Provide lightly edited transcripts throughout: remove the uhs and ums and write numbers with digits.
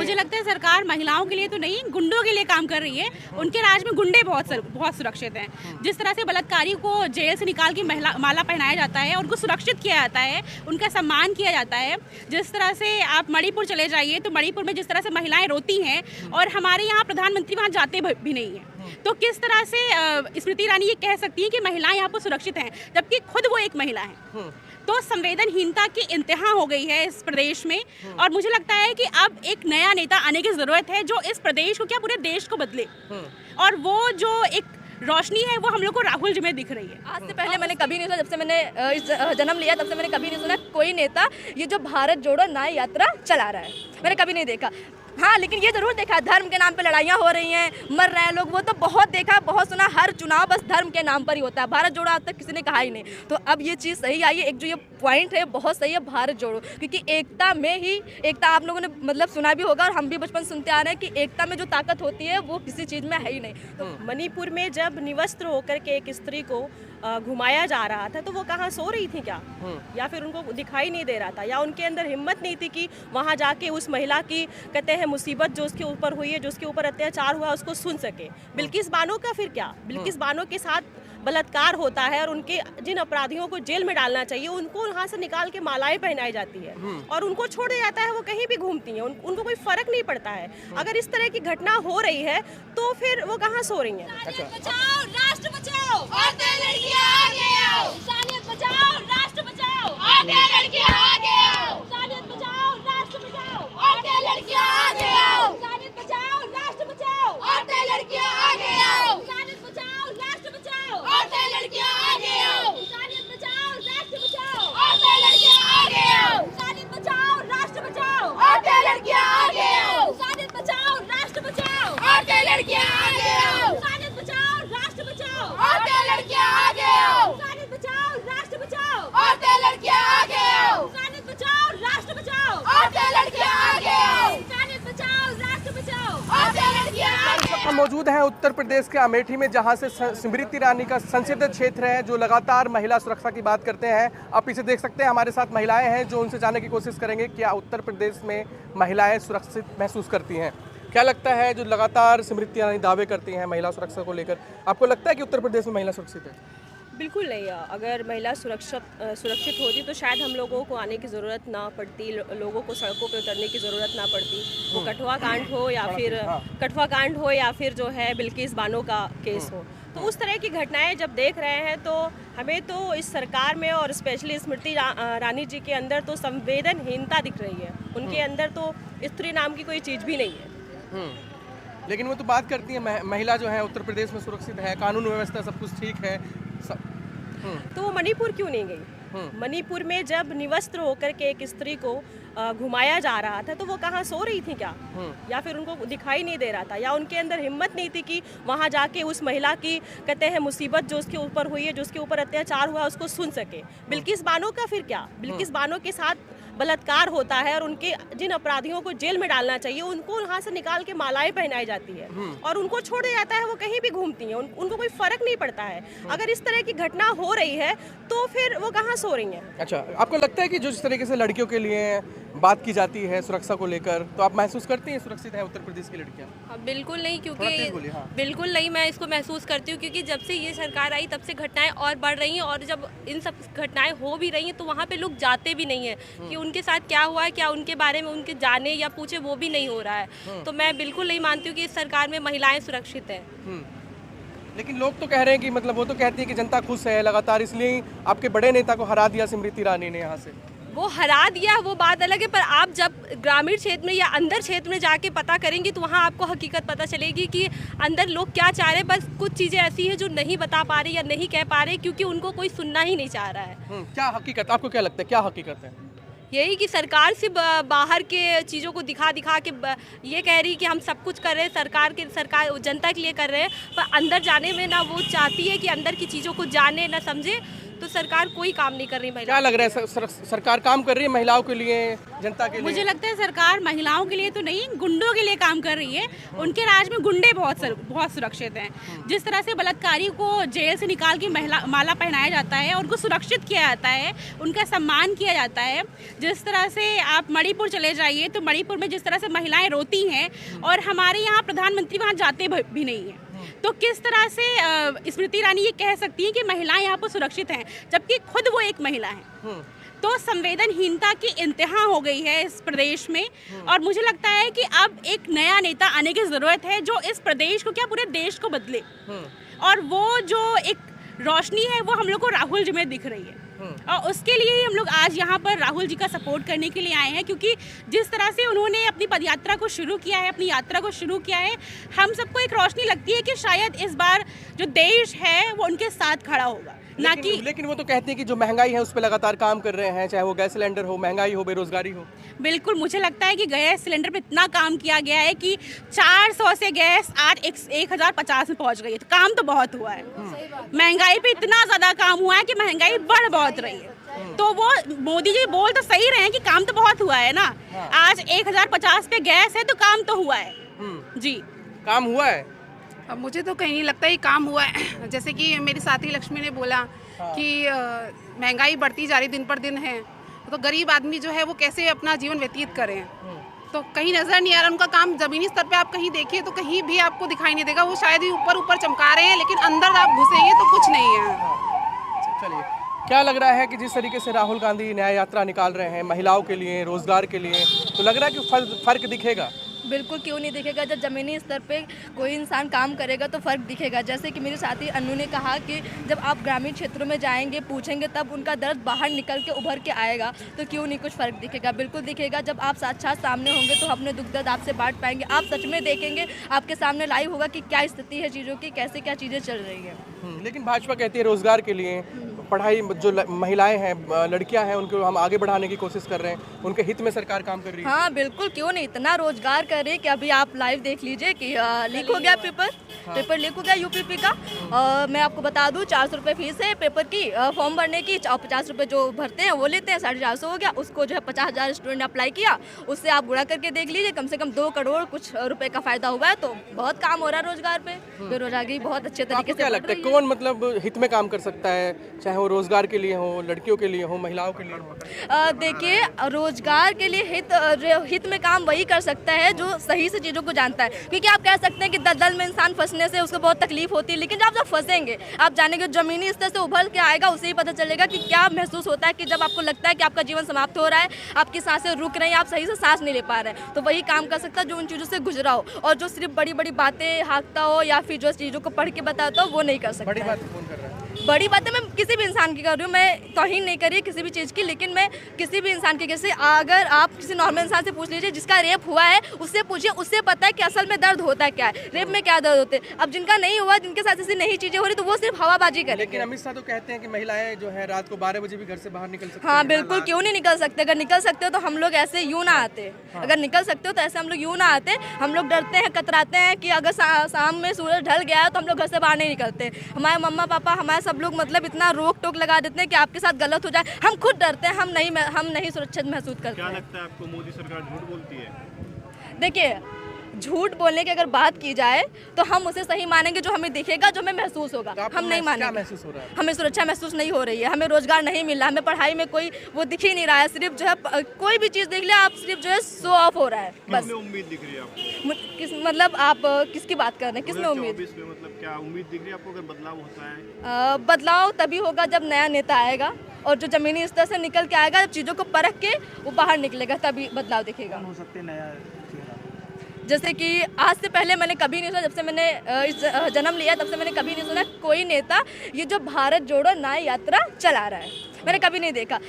मुझे लगता है सरकार महिलाओं के लिए तो नहीं, गुंडों के लिए काम कर रही है। उनके राज में गुंडे बहुत सुरक्षित हैं। जिस तरह से बलात्कारी को जेल से निकाल के माला पहनाया जाता है, उनको सुरक्षित किया जाता है, उनका सम्मान किया जाता है। जिस तरह से आप मणिपुर चले जाइए तो मणिपुर में जिस तरह से महिलाएं रोती हैं और हमारे यहाँ प्रधानमंत्री वहाँ जाते भी नहीं हैं, तो किस तरह से स्मृति ईरानी ये कह सकती हैं कि महिलाएं यहाँ पर सुरक्षित हैं, जबकि खुद वो एक महिला है। तो संवेदनहीनता की इंतहा हो गई है इस प्रदेश में, और मुझे लगता है कि अब एक नया नेता आने की जरूरत है जो इस प्रदेश को क्या पूरे देश को बदले, और वो जो एक रोशनी है वो हम लोग को राहुल जी में दिख रही है। आज से पहले मैंने कभी नहीं सुना, जब से मैंने जन्म लिया तब से मैंने कभी नहीं सुना कोई नेता ये जो भारत जोड़ो न्याय यात्रा चला रहा है, मैंने कभी नहीं देखा। हाँ, लेकिन ये जरूर देखा धर्म के नाम पे लड़ाइयाँ हो रही हैं, मर रहे हैं लोग, वो तो बहुत देखा, बहुत सुना। हर चुनाव बस धर्म के नाम पर ही होता है, भारत जोड़ो आज तक किसी ने कहा ही नहीं। तो अब ये चीज़ सही आई है, एक जो ये पॉइंट है बहुत सही है, भारत जोड़ो, क्योंकि एकता में ही एकता, आप लोगों ने मतलब सुना भी होगा और हम भी बचपन सुनते आ रहे हैं कि एकता में जो ताकत होती है वो किसी चीज़ में है ही नहीं। तो मणिपुर में जब निवस्त्र होकर के एक स्त्री को घुमाया जा रहा था तो वो कहाँ सो रही थी क्या, या फिर उनको दिखाई नहीं दे रहा था, या उनके अंदर हिम्मत नहीं थी कि वहाँ जाके उस महिला की कहते हैं मुसीबत जो उसके ऊपर हुई है, जो उसके ऊपर अत्याचार हुआ उसको सुन सके। बिल्किस बानो का फिर क्या, बिल्किस बानो के साथ बलात्कार होता है और उनके जिन अपराधियों को जेल में डालना चाहिए उनको वहाँ से निकाल के मालाएं पहनाई जाती है और उनको छोड़ दिया जाता है, वो कहीं भी घूमती हैं, उनको कोई फर्क नहीं पड़ता है। अगर इस तरह की घटना हो रही है तो फिर वो कहाँ सो रही हैं। बचाओ राष्ट्र बचाओ, औरतें लड़कियां आगे आओ, इंसानियत बचाओ राष्ट्र बचाओ, औरतें लड़कियां आगे आओ, इंसानियत बचाओ राष्ट्र बचाओ, औरतें लड़कियां आगे आओ, इंसानियत बचाओ राष्ट्र बचाओ, औरतें लड़कियां आगे आओ, इंसानियत बचाओ राष्ट्र बचाओ, औरतें लड़कियां आगे आओ, इंसानियत बचाओ राष्ट्र बचाओ, औरतें लड़कियां आगे आओ, इंसानियत बचाओ राष्ट्र बचाओ, औरतें लड़कियां आगे आओ, इंसानियत बचाओ राष्ट्र बचाओ, औरतें लड़कियां आगे आओ, इंसानियत बचाओ राष्ट्र बचाओ, औरतें लड़कियां आगे आओ, इंसानियत बचाओ राष्ट्र बचाओ, औरतें लड़कियां आगे आओ, इंसानियत बचाओ राष्ट्र बचाओ, औरतें लड़कियां आगे आओ, इंसानियत बचाओ राष्ट्र बचाओ, औरतें लड़कियां आगे आओ। हम मौजूद हैं उत्तर प्रदेश के अमेठी में, जहां से स्मृति ईरानी का संसदीय क्षेत्र है, जो लगातार महिला सुरक्षा की बात करते हैं। आप पीछे देख सकते हैं हमारे साथ महिलाएं हैं जो उनसे जानने की कोशिश करेंगे क्या उत्तर प्रदेश में महिलाएं सुरक्षित महसूस करती हैं। क्या लगता है जो लगातार स्मृति ईरानी दावे करती हैं महिला सुरक्षा को लेकर, आपको लगता है कि उत्तर प्रदेश में महिला सुरक्षित है? बिल्कुल नहीं। अगर महिला सुरक्षित होती तो शायद हम लोगों को आने की ज़रूरत ना पड़ती, लोगों को सड़कों पे उतरने की ज़रूरत ना पड़ती। वो कठुआ कांड हो या फिर जो है बिल्किस बानो का केस हो, तो उस तरह की घटनाएं जब देख रहे हैं तो हमें तो इस सरकार में और स्पेशली स्मृति ईरानी जी के अंदर तो संवेदनहीनता दिख रही है। उनके अंदर तो स्त्री नाम की कोई चीज़ भी नहीं है। लेकिन वो तो बात करती है महिला जो है उत्तर प्रदेश में सुरक्षित है, कानून व्यवस्था सब कुछ ठीक है, तो वो मणिपुर क्यों नहीं गई? मणिपुर में जब निवस्त्र होकर के एक स्त्री को घुमाया जा रहा था तो वो कहाँ सो रही थी क्या, या फिर उनको दिखाई नहीं दे रहा था, या उनके अंदर हिम्मत नहीं थी कि वहाँ जाके उस महिला की कहते हैं मुसीबत जो उसके ऊपर हुई है, जो उसके ऊपर अत्याचार हुआ उसको सुन सके। बिल्किस बानो का फिर क्या, बिल्किस बानो के साथ बलात्कार होता है और उनके जिन अपराधियों को जेल में डालना चाहिए उनको वहाँ से निकाल के मालाएं पहनाई जाती है और उनको छोड़ दिया जाता है, वो कहीं भी घूमती हैं, उनको कोई फर्क नहीं पड़ता है। अगर इस तरह की घटना हो रही है तो फिर वो कहाँ सो रही हैं। अच्छा, आपको लगता है कि जो जिस तरीके से लड़कियों के लिए बात की जाती है सुरक्षा को लेकर, तो आप महसूस करती हैं सुरक्षित है उत्तर प्रदेश की लड़कियाँ? बिल्कुल नहीं, क्योंकि बिल्कुल नहीं, मैं इसको महसूस करती हूँ क्योंकि जब से ये सरकार आई तब से घटनाएं और बढ़ रही हैं, और जब इन सब घटनाएं हो भी रही हैं तो वहाँ पे लोग जाते भी नहीं हैं कि उनके साथ क्या हुआ है, क्या उनके बारे में उनके जाने या पूछे, वो भी नहीं हो रहा है। तो मैं बिल्कुल नहीं मानती हूँ कि इस सरकार में महिलाएं सुरक्षित हैं। लेकिन लोग तो कह रहे हैं कि मतलब वो तो कहती है कि जनता खुश है लगातार, इसलिए आपके बड़े नेता को हरा दिया स्मृति ईरानी ने यहाँ से। वो हरा दिया वो बात अलग है, पर आप जब ग्रामीण क्षेत्र में या अंदर क्षेत्र में जाके पता करेंगे तो वहाँ आपको हकीकत पता चलेगी कि अंदर लोग क्या चाह रहे हैं। बस कुछ चीज़ें ऐसी हैं जो नहीं बता पा रहे या नहीं कह पा रहे क्योंकि उनको कोई सुनना ही नहीं चाह रहा है। क्या हकीकत, आपको क्या लगता है क्या हकीकत है? यही कि सरकार सिर्फ बाहर के चीज़ों को दिखा के ये कह रही कि हम सब कुछ कर रहे हैं, सरकार जनता के लिए कर रहे हैं, पर अंदर जाने में ना वो चाहती है कि अंदर की चीज़ों को जाने ना समझे। तो सरकार कोई काम नहीं कर रही क्या महिला। लग रहा है सरकार काम कर रही है महिलाओं के लिए, जनता के लिए? मुझे लगता है सरकार महिलाओं के लिए तो नहीं, गुंडों के लिए काम कर रही है। उनके राज में गुंडे बहुत सुरक्षित हैं। जिस तरह से बलात्कारी को जेल से निकाल के माला पहनाया जाता है, उनको सुरक्षित किया जाता है, उनका सम्मान किया जाता है। जिस तरह से आप मणिपुर चले जाइए तो मणिपुर में जिस तरह से महिलाएं रोती हैं और हमारे यहाँ प्रधानमंत्री वहाँ जाते भी नहीं हैं, तो किस तरह से स्मृति ईरानी ये कह सकती हैं कि महिलाएं यहाँ पर सुरक्षित हैं, जबकि खुद वो एक महिला हैं। तो संवेदनहीनता की इंतहा हो गई है इस प्रदेश में, और मुझे लगता है कि अब एक नया नेता आने की ज़रूरत है जो इस प्रदेश को, क्या पूरे देश को बदले। और वो जो एक रोशनी है वो हम लोग को राहुल जी में दिख रही है, और उसके लिए ही हम लोग आज यहाँ पर राहुल जी का सपोर्ट करने के लिए आए हैं, क्योंकि जिस तरह से उन्होंने अपनी पदयात्रा को शुरू किया है, अपनी यात्रा को शुरू किया है, हम सबको एक रोशनी लगती है कि शायद इस बार जो देश है वो उनके साथ खड़ा होगा। लेकिन वो तो कहते हैं कि जो महंगाई है उस पर लगातार काम कर रहे हैं, चाहे वो गैस सिलेंडर हो, महंगाई हो, बेरोजगारी हो। बिल्कुल, मुझे लगता है कि गैस सिलेंडर पे इतना काम किया गया है कि 400 से गैस आज 1050 में पहुंच गई है, तो काम तो बहुत हुआ है। महंगाई पे इतना ज़्यादा काम हुआ है कि महंगाई बढ़ बहुत रही है। तो वो मोदी जी बोल तो सही रहे हैं कि काम तो बहुत हुआ है ना। आज 1050 पे गैस है तो काम तो हुआ है जी। काम हुआ है। अब मुझे तो कहीं नहीं लगता ये काम हुआ है। जैसे कि मेरी साथी लक्ष्मी ने बोला कि महंगाई बढ़ती जा रही दिन पर दिन है, तो गरीब आदमी जो है वो कैसे अपना जीवन व्यतीत करें, तो कहीं नज़र नहीं आ रहा उनका काम। ज़मीनी स्तर पे आप कहीं देखिए तो कहीं भी आपको दिखाई नहीं देगा। वो शायद ही ऊपर ऊपर चमका रहे हैं, लेकिन अंदर आप घुसेंगे तो कुछ नहीं है। चलिए, क्या लग रहा है कि जिस तरीके से राहुल गांधी न्याय यात्रा निकाल रहे हैं महिलाओं के लिए, रोजगार के लिए, तो लग रहा है कि फर्क दिखेगा? बिल्कुल, क्यों नहीं दिखेगा। जब ज़मीनी स्तर पे कोई इंसान काम करेगा तो फ़र्क दिखेगा। जैसे कि मेरे साथी अन्नू ने कहा कि जब आप ग्रामीण क्षेत्रों में जाएंगे, पूछेंगे, तब उनका दर्द बाहर निकल के उभर के आएगा। तो क्यों नहीं कुछ फ़र्क दिखेगा, बिल्कुल दिखेगा। जब आप साक्षात सामने होंगे तो अपने दुख दर्द आपसे बांट पाएंगे। आप सच में देखेंगे, आपके सामने लाइव होगा कि क्या स्थिति है चीज़ों की, कैसे क्या चीज़ें चल रही हैं। लेकिन भाजपा कहती है रोजगार के लिए, पढ़ाई, जो महिलाएं हैं, लड़कियां हैं, उनको हम आगे बढ़ाने की कोशिश कर रहे हैं, उनके हित में सरकार काम कर रही है। हाँ बिल्कुल, क्यों नहीं, इतना रोजगार कर रही है कि अभी आप लाइव देख लीजिए कि लीक हो गया पेपर लीक हो गया यूपीपी का। मैं आपको बता दूं, 400 रुपये फीस है पेपर की, फॉर्म भरने की, और 50 रुपये जो भरते हैं वो लेते हैं। 450 हो गया। उसको जो है 50,000 स्टूडेंट अप्लाई किया, उससे आप गुणा करके देख लीजिए, कम से कम 2 करोड़ कुछ रुपए का फायदा हुआ है। तो बहुत काम हो रहा है रोजगार पे, बेरोजगारी बहुत अच्छे तरीके से। क्या लगता है कौन मतलब हित में काम कर सकता है, चाहे वो रोजगार के लिए हो, लड़कियों के लिए हो, महिलाओं के लिए हो? देखिए, रोजगार के लिए हित में काम वही कर सकता है जो सही से चीज़ों को जानता है। क्योंकि आप कह सकते हैं कि दलदल में इंसान फंसने से उसको बहुत तकलीफ होती है, लेकिन जब फंसेंगे, आप जानेंगे, जमीनी स्तर से उभर के आएगा, उसे ही पता चलेगा कि क्या महसूस होता है कि जब आपको लगता है कि आपका जीवन समाप्त हो रहा है, आपकी सांसें रुक रही हैं, आप सही से सांस नहीं ले पा रहे हैं। तो वही काम कर सकता है जो उन चीज़ों से गुजरा हो, और जो सिर्फ बड़ी बड़ी बातें हाँकता हो या फिर जो चीज़ों को पढ़ के बताता हो, वो नहीं कर सकता। बड़ी बात कौन कर रहा है? बड़ी बातें मैं किसी भी इंसान की कर रही हूँ, मैं तौहीन नहीं करी किसी भी चीज़ की, लेकिन मैं किसी भी इंसान की, जैसे अगर आप किसी नॉर्मल इंसान से पूछ लीजिए जिसका रेप हुआ है, उससे पूछिए, उससे पता है कि असल में दर्द होता क्या है, रेप में क्या दर्द होते हैं। अब जिनका नहीं हुआ, जिनके साथ ऐसी नई चीज़ें हो रही, तो वो सिर्फ हवाबाजी करेंगे। लेकिन अमित शाह तो कहते हैं कि महिलाएं जो है रात को 12 बजे भी घर से बाहर निकल सकती हैं। हाँ बिल्कुल, क्यों नहीं निकल सकते। अगर निकल सकते हो तो हम लोग ऐसे यूँ ना आते। अगर निकल सकते हो तो ऐसे हम लोग यूँ ना आते। हम लोग डरते हैं, कतराते हैं कि अगर शाम में सूरज ढल गया है तो हम लोग घर से बाहर नहीं निकलते। हमारे मम्मा पापा, हमारे सब लोग मतलब इतना रोक टोक लगा देते हैं कि आपके साथ गलत हो जाए, हम खुद डरते हैं, हम नहीं सुरक्षित महसूस करते। क्या लगता है आपको मोदी सरकार झूठ बोलती है? देखिए, झूठ बोलने की अगर बात की जाए तो हम उसे सही मानेंगे जो हमें दिखेगा, जो हमें महसूस होगा। हम नहीं मानेंगे। महसूस हो रहा है? हमें सुरक्षा महसूस नहीं हो रही है, हमें रोजगार नहीं मिल रहा, हमें पढ़ाई में कोई वो दिख ही नहीं रहा है। सिर्फ जो है कोई भी चीज़ देख ले आप, सिर्फ जो है शो ऑफ हो रहा है बस। उम्मीद दिख रही है आपको? मतलब आप किसकी बात कर रहे हैं, किसमें उम्मीद? 2024 में मतलब क्या उम्मीद दिख रही है आपको, अगर बदलाव होता है? बदलाव तभी होगा जब नया नेता आएगा और जो जमीनी स्तर से निकल के आएगा, जब चीज़ों को परख के वो बाहर निकलेगा, तभी बदलाव दिखेगा। हो सकते नया जैसे कि आज से पहले मैंने कभी नहीं सुना, जब से मैंने जन्म लिया तब से मैंने कभी नहीं सुना कोई नेता ये जो भारत जोड़ो न्याय यात्रा चला रहा है, मैंने कभी नहीं देखा।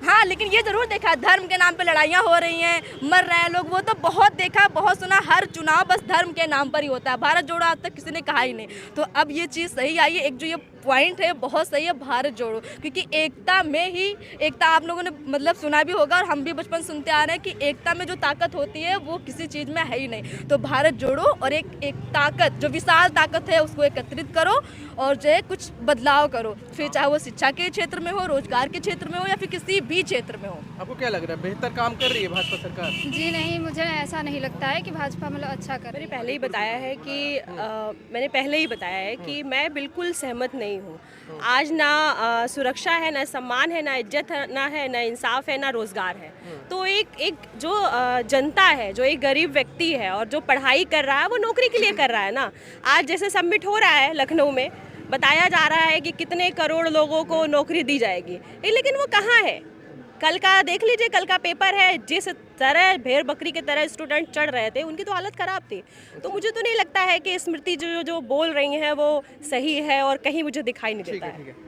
हाँ, लेकिन ये ज़रूर देखा, धर्म के नाम पे लड़ाइयाँ हो रही हैं, मर रहे हैं लोग, वो तो बहुत देखा, बहुत सुना। हर चुनाव बस धर्म के नाम पर ही होता है, भारत जोड़ो आज तक किसी ने कहा ही नहीं। तो अब ये चीज़ सही आई है, एक जो ये पॉइंट है बहुत सही है भारत जोड़ो, क्योंकि एकता में ही एकता आप लोगों ने मतलब सुना भी होगा और हम भी बचपन सुनते आ रहे हैं कि एकता में जो ताकत होती है वो किसी चीज़ में है ही नहीं। तो भारत जोड़ो और एक ताकत जो विशाल ताकत है उसको एकत्रित करो और जो है कुछ बदलाव करो, फिर चाहे वो शिक्षा के क्षेत्र में हो, रोजगार के क्षेत्र में हो या फिर किसी भी क्षेत्र में हो। आपको क्या लग रहा है, बेहतर काम कर रही है भाजपा सरकार? जी नहीं, मुझे ऐसा नहीं लगता है कि भाजपा मतलब अच्छा कर रही मैंने पहले ही बताया है कि मैं बिल्कुल सहमत नहीं हूँ। आज ना सुरक्षा है, ना सम्मान है, ना इज्जत है, ना इंसाफ है, ना रोजगार है। तो एक जो जनता है, जो एक गरीब व्यक्ति है और जो पढ़ाई कर रहा है वो नौकरी के लिए कर रहा है ना। आज जैसे सबमिट हो रहा है लखनऊ में, बताया जा रहा है कि कितने करोड़ लोगों को नौकरी दी जाएगी, लेकिन वो कहाँ है? कल का देख लीजिए, कल का पेपर है, जिस तरह भेड़ बकरी की तरह स्टूडेंट चढ़ रहे थे उनकी तो हालत ख़राब थी। तो मुझे तो नहीं लगता है कि स्मृति जो बोल रही हैं वो सही है और कहीं मुझे दिखाई नहीं देता है।